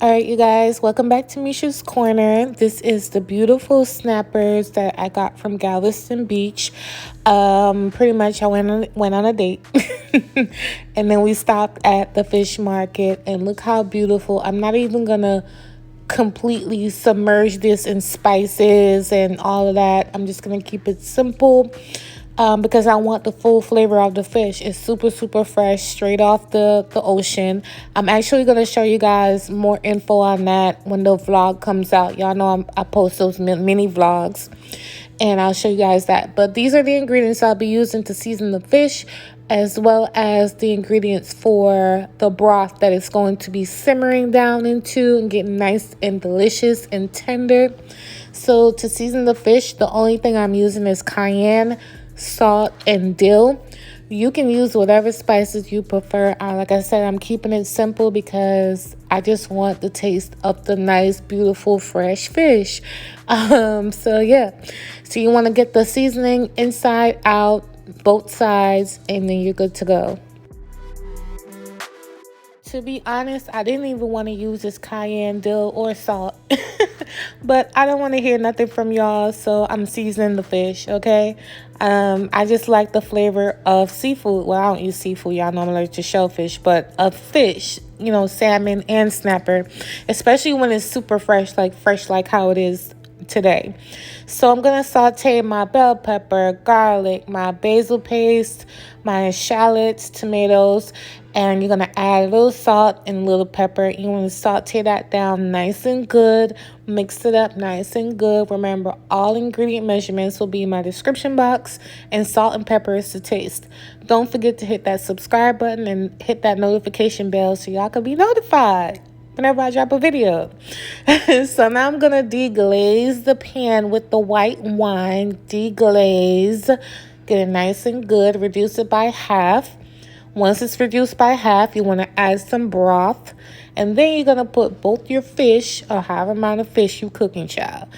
All right, you guys, welcome back to Misha's Corner. This is the beautiful snappers that I got from Galveston Beach. Pretty much I went on a date and then we stopped at the fish market, and look how beautiful. I'm not even gonna completely submerge this in spices and all of that. I'm just gonna keep it simple. Because I want the full flavor of the fish. It's super, super fresh, straight off the ocean. I'm actually going to show you guys more info on that when the vlog comes out. Y'all know I post those mini vlogs, and I'll show you guys that. But these are the ingredients I'll be using to season the fish, as well as the ingredients for the broth that it's going to be simmering down into and getting nice and delicious and tender. So to season the fish, the only thing I'm using is cayenne, salt, and dill. You can use whatever spices you prefer. Like I said, I'm keeping it simple because I just want the taste of the nice, beautiful, fresh fish. So yeah, so you want to get the seasoning inside out, both sides, and then you're good to go. To be honest, I didn't even want to use this cayenne, dill, or salt. But I don't want to hear nothing from y'all, so I'm seasoning the fish, okay? I just like the flavor of seafood. Well, I don't eat seafood. Y'all know I'm allergic to shellfish, but of fish, you know, salmon and snapper, especially when it's super fresh like how it is today. So I'm gonna saute my bell pepper, garlic, my basil paste, my shallots, tomatoes, and you're gonna add a little salt and a little pepper. You want to saute that down nice and good, mix it up nice and good. Remember, all ingredient measurements will be in my description box, and salt and pepper is to taste. Don't forget to hit that subscribe button and hit that notification bell so y'all can be notified whenever I drop a video. So now I'm gonna deglaze the pan with the white wine. Deglaze, get it nice and good, reduce it by half. Once it's reduced by half, you want to add some broth, and then you're going to put both your fish, or however amount of fish you cooking, child,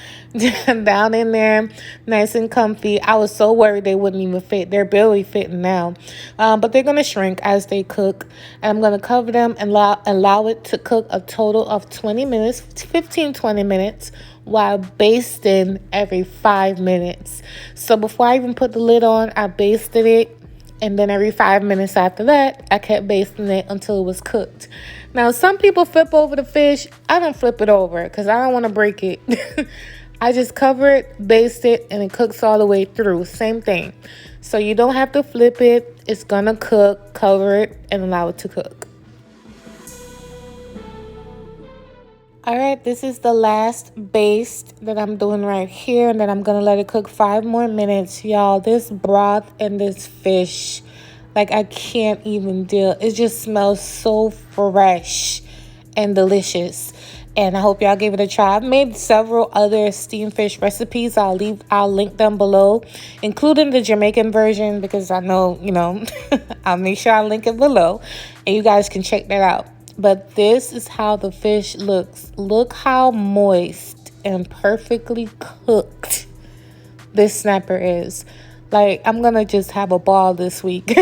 down in there, nice and comfy. I was so worried they wouldn't even fit. They're barely fitting now, but they're going to shrink as they cook. And I'm going to cover them and allow it to cook a total of 20 minutes, 15-20 minutes, while basting every 5 minutes. So before I even put the lid on, I basted it. And then every 5 minutes after that, I kept basting it until it was cooked. Now, some people flip over the fish. I don't flip it over because I don't want to break it. I just cover it, baste it, and it cooks all the way through. Same thing. So you don't have to flip it. It's going to cook. Cover it and allow it to cook. All right, this is the last baste that I'm doing right here, and then I'm going to let it cook 5 more minutes. Y'all, this broth and this fish, like, I can't even deal. It just smells so fresh and delicious, and I hope y'all give it a try. I've made several other steamed fish recipes. I'll link them below, including the Jamaican version, because I know, you know, I'll make sure I link it below, and you guys can check that out. But this is how the fish looks. Look how moist and perfectly cooked this snapper is. Like, I'm gonna just have a ball this week.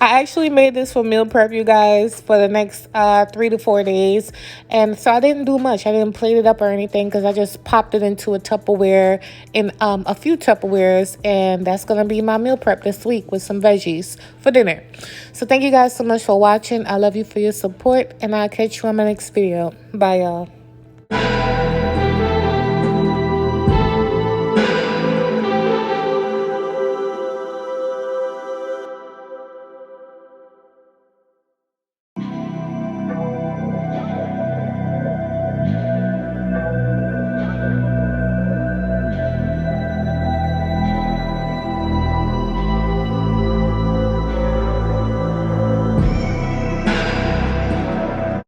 I actually made this for meal prep, you guys, for the next 3 to 4 days. And so I didn't do much. I didn't plate it up or anything because I just popped it into a Tupperware, in a few Tupperwares. And that's gonna be my meal prep this week with some veggies for dinner. So thank you guys so much for watching. I love you for your support, and I'll catch you on my next video. Bye, y'all.